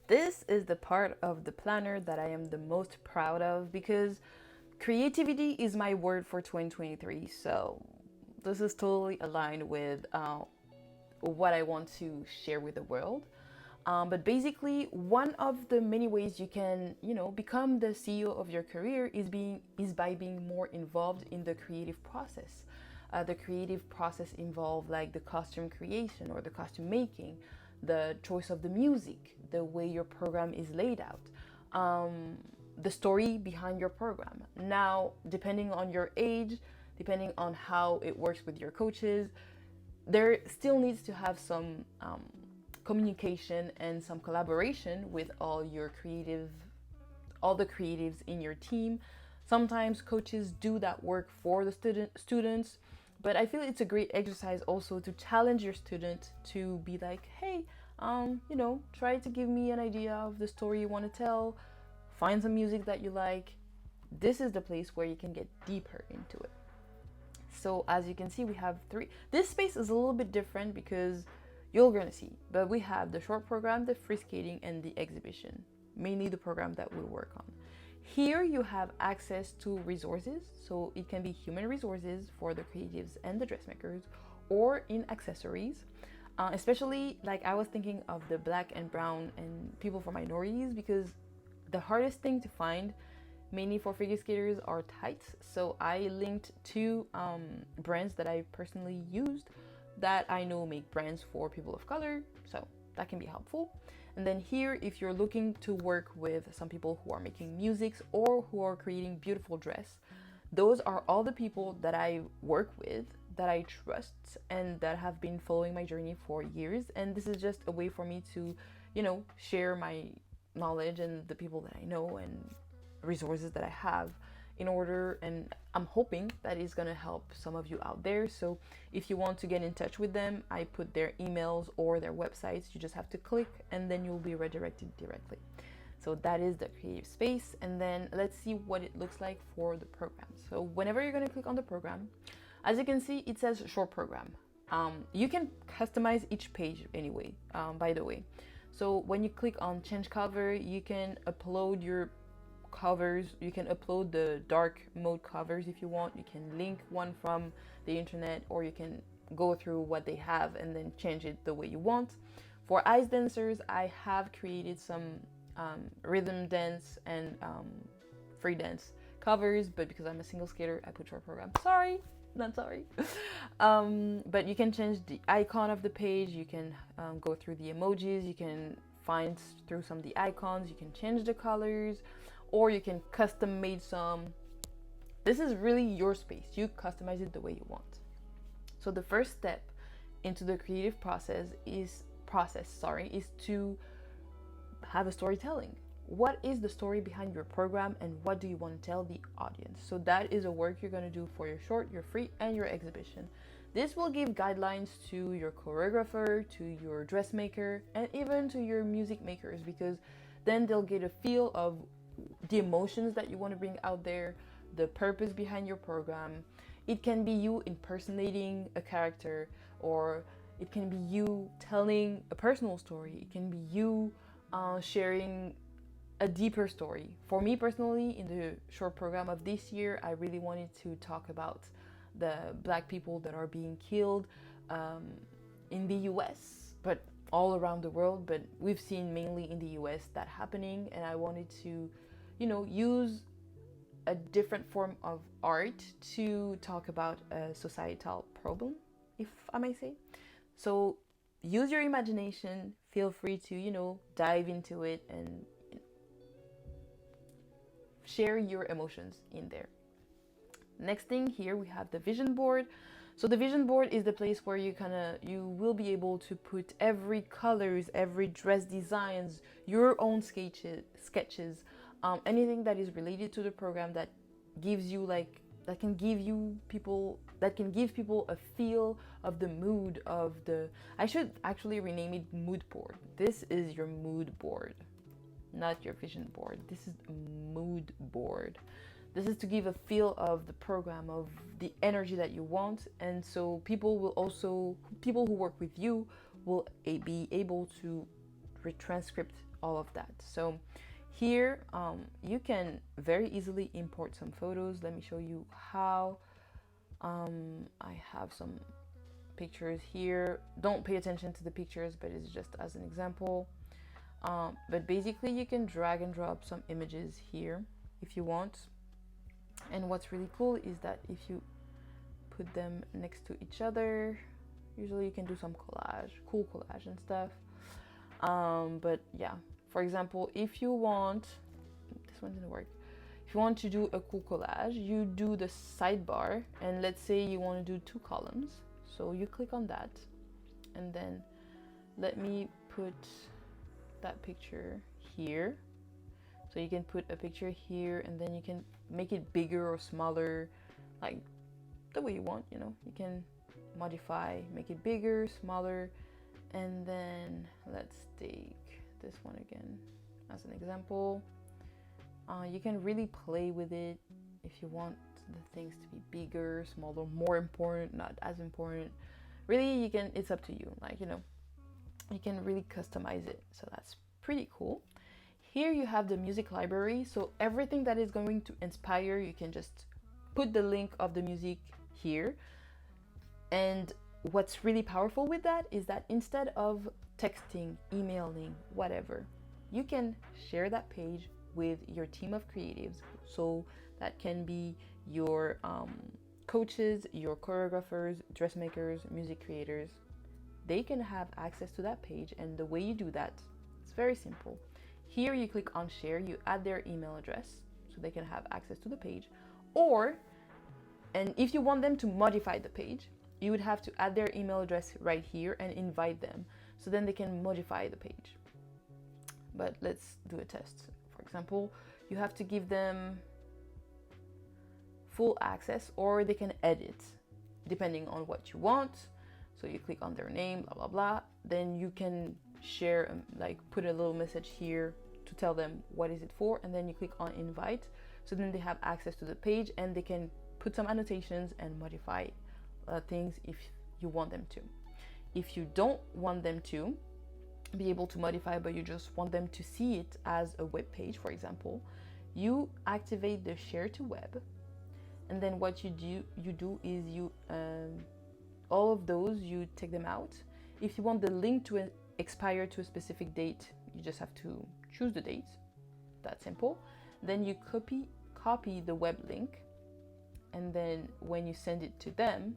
This is the part of the planner that I am the most proud of because creativity is my word for 2023. So this is totally aligned with what I want to share with the world. But basically, one of the many ways you can, become the CEO of your career is by being more involved in the creative process. The creative process involve like the costume creation or the costume making, the choice of the music, the way your program is laid out, the story behind your program. Now, depending on your age, depending on how it works with your coaches, there still needs to have some communication and some collaboration with all the creatives in your team. Sometimes coaches do that work for the students, but I feel it's a great exercise also to challenge your student to be like, hey, try to give me an idea of the story you want to tell, find some music that you like. This is the place where you can get deeper into it. So as you can see, we have three. This space is a little bit different because you're gonna see, but we have the short program, the free skating, and the exhibition, mainly the program that we work on. Here you have access to resources, so it can be human resources for the creatives and the dressmakers, or in accessories. Especially like I was thinking of the black and brown and people for minorities because the hardest thing to find mainly for figure skaters are tights. So I linked two brands that I personally used that I know make brands for people of color, so that can be helpful. And then here, if you're looking to work with some people who are making musics or who are creating beautiful dress, those are all the people that I work with, that I trust, and that have been following my journey for years. And this is just a way for me to, share my knowledge and the people that I know and resources that I have in order, and I'm hoping that is going to help some of you out there. So if you want to get in touch with them, I put their emails or their websites. You just have to click and then you'll be redirected directly. So that is the creative space. And then let's see what it looks like for the program. So whenever you're going to click on the program, as you can see, it says short program. You can customize each page anyway, by the way. So when you click on change cover, you can upload your covers. You can upload the dark mode covers if you want. You can link one from the internet, or you can go through what they have and then change it the way you want. For ice dancers, I have created some rhythm dance and free dance covers, but because I'm a single skater, I put short program. Sorry, not sorry. But you can change the icon of the page. You can go through the emojis. You can find through some of the icons. You can change the colors, or you can custom made some. This is really your space. You customize it the way you want. So the first step into the creative process is to have a storytelling. What is the story behind your program and what do you want to tell the audience? So that is a work you're going to do for your short, your free, and your exhibition. This will give guidelines to your choreographer, to your dressmaker, and even to your music makers, because then they'll get a feel of the emotions that you want to bring out there, the purpose behind your program. It can be you impersonating a character, or it can be you telling a personal story. It can be you sharing a deeper story. For me personally, in the short program of this year, I really wanted to talk about the black people that are being killed in the US, but all around the world. But we've seen mainly in the US that happening, and I wanted to, use a different form of art to talk about a societal problem, if I may say. So use your imagination, feel free to, dive into it and share your emotions in there. Next thing here, we have the vision board. So the vision board is the place where you will be able to put every colors, every dress designs, your own sketches, anything that is related to the program that gives you that can give people a feel of the mood of the. I should actually rename it mood board. This is your mood board, not your vision board. This is a mood board. This is to give a feel of the program, of the energy that you want. And so people who work with you will be able to retranscript all of that. So here you can very easily import some photos. Let me show you how. I have some pictures here. Don't pay attention to the pictures, but it's just as an example. But basically you can drag and drop some images here if you want. And what's really cool is that if you put them next to each other, usually you can do some collage, cool collage and stuff. But yeah, for example, if you want, this one didn't work. If you want to do a cool collage, you do the sidebar, and let's say you want to do 2 columns. So you click on that, and then let me put that picture here. So you can put a picture here, and then you can make it bigger or smaller, like the way you want, you know. You can modify, make it bigger, smaller, and then let's take this one again as an example. You can really play with it if you want the things to be bigger, smaller, more important, not as important. Really, you can, it's up to you. Like, you know, you can really customize it. So that's pretty cool. Here you have the music library. So everything that is going to inspire, you can just put the link of the music here. And what's really powerful with that is that instead of texting, emailing, whatever, you can share that page with your team of creatives. So that can be your coaches, your choreographers, dressmakers, music creators. They can have access to that page, and the way you do that, it's very simple. Here you click on share, you add their email address so they can have access to the page. And if you want them to modify the page, you would have to add their email address right here and invite them, so then they can modify the page. But let's do a test. For example, you have to give them full access, or they can edit depending on what you want. So you click on their name, blah blah blah, then you can share, like put a little message here to tell them what is it for, and then you click on invite, so then they have access to the page and they can put some annotations and modify things if you want them to. If you don't want them to be able to modify, but you just want them to see it as a web page, for example, you activate the share to web, and then what you do is you all of those, you take them out. If you want the link to expire to a specific date, you just have to choose the date. That's simple. Then you copy the web link, and then when you send it to them,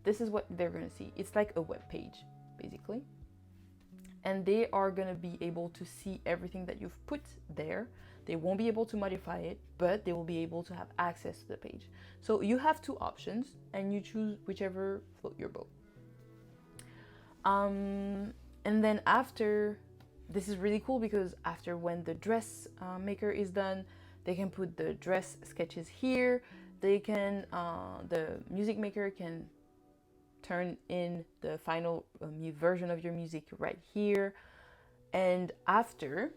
this is what they're going to see. It's like a web page, basically. And they are going to be able to see everything that you've put there. They won't be able to modify it, but they will be able to have access to the page. So you have 2 options, and you choose whichever float your boat. And then after, this is really cool because after, when the dress maker is done, they can put the dress sketches here. They can, the music maker can turn in the final version of your music right here. And after,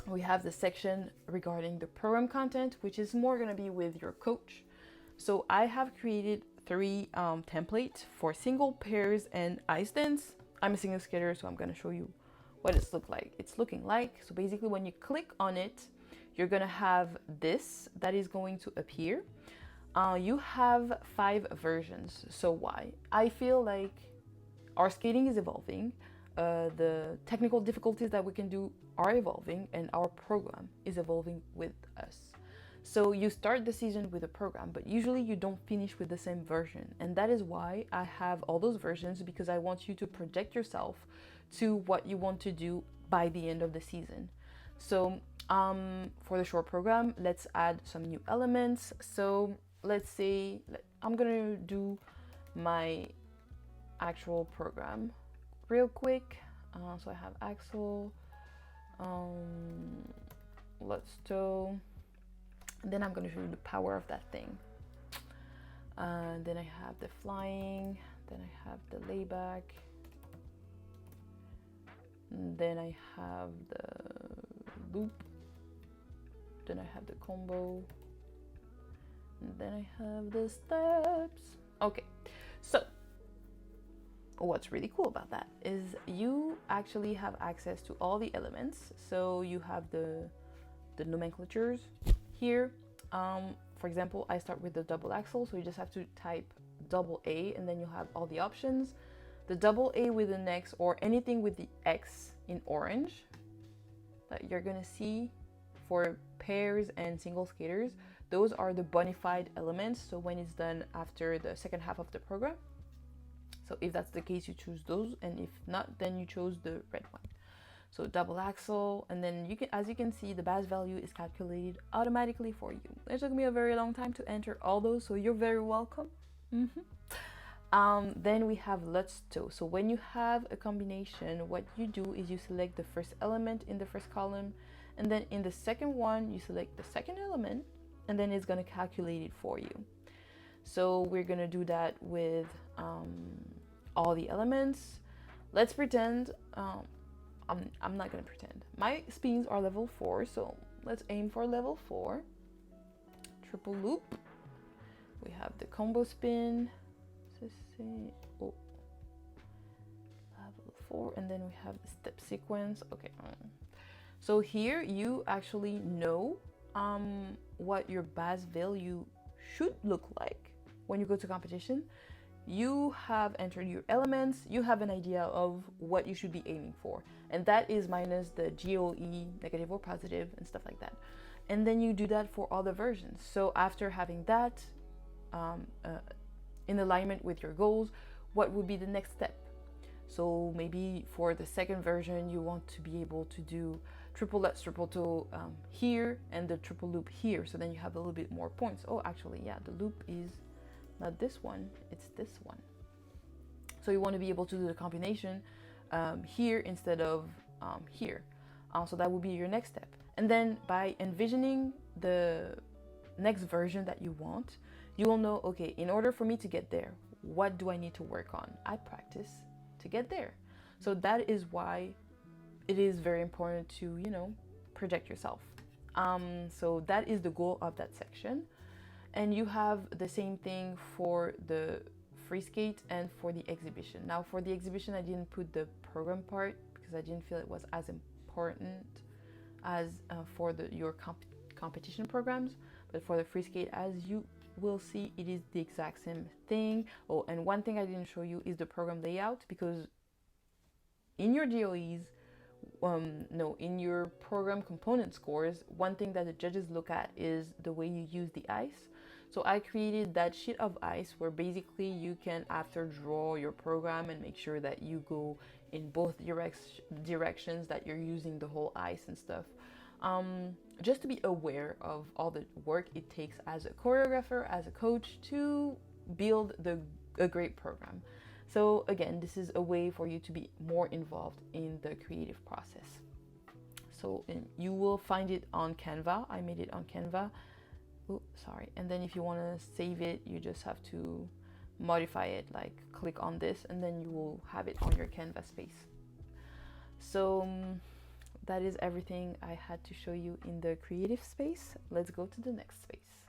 we have the section regarding the program content, which is more going to be with your coach. So I have created 3 templates for single, pairs, and ice dance. I'm a single skater, so I'm going to show you what it's looking like. So basically, when you click on it, you're going to have this that is going to appear. You have 5 versions. So why? I feel like our skating is evolving. The technical difficulties that we can do are evolving, and our program is evolving with us. So you start the season with a program, but usually you don't finish with the same version. And that is why I have all those versions, because I want you to project yourself to what you want to do by the end of the season. So for the short program, let's add some new elements. So let's say I'm gonna do my actual program real quick. So I have Axel, let's do, then I'm gonna show you the power of that thing. Then I have the flying, then I have the layback, then I have the loop, then I have the combo, and then I have the steps. Okay, so what's really cool about that is you actually have access to all the elements. So you have the nomenclatures here. For example, I start with the double axle, so you just have to type double A and then you have all the options. The double A with an X or anything with the X in orange that you're gonna see for pairs and single skaters, those are the bona fide elements. So when it's done after the second half of the program. So if that's the case, you choose those, and if not, then you chose the red one. So double axle, and then you can, as you can see, the base value is calculated automatically for you. It took me a very long time to enter all those, so you're very welcome. Then we have let's toe. So when you have a combination, what you do is you select the first element in the first column, and then in the second one, you select the second element, and then it's gonna calculate it for you. So we're gonna do that with all the elements. Let's pretend, I'm not gonna pretend. My spins are level 4, so let's aim for level 4. Triple loop. We have the combo spin. Level 4, and then we have the step sequence. Okay. So here you actually know what your base value should look like when you go to competition. You have entered your elements, you have an idea of what you should be aiming for, and that is minus the GOE, negative or positive, and stuff like that. And then you do that for all the versions. So after having that in alignment with your goals, what would be the next step? So maybe for the second version, you want to be able to do triple lutz, triple toe here, and the triple loop here. So then you have a little bit more points. Oh, actually, yeah, the loop is not this one, it's this one. So you want to be able to do the combination here instead of here. So that will be your next step. And then by envisioning the next version that you want, you will know, okay, in order for me to get there, what do I need to work on? I practice to get there. So that is why it is very important to, you know, project yourself. So that is the goal of that section. And you have the same thing for the free skate and for the exhibition. Now for the exhibition, I didn't put the program part because I didn't feel it was as important as for your competition programs. But for the free skate, as you will see, it is the exact same thing. Oh, and one thing I didn't show you is the program layout, because in your DOEs, in your program component scores, one thing that the judges look at is the way you use the ice. So I created that sheet of ice where basically you can after draw your program and make sure that you go in both directions, that you're using the whole ice and stuff. Just to be aware of all the work it takes as a choreographer, as a coach, to build a great program. So again, this is a way for you to be more involved in the creative process. So you will find it on Canva. I made it on Canva. Oh, sorry. And then if you want to save it, you just have to modify it, like click on this, and then you will have it on your Canva space. So that is everything I had to show you in the creative space. Let's go to the next space.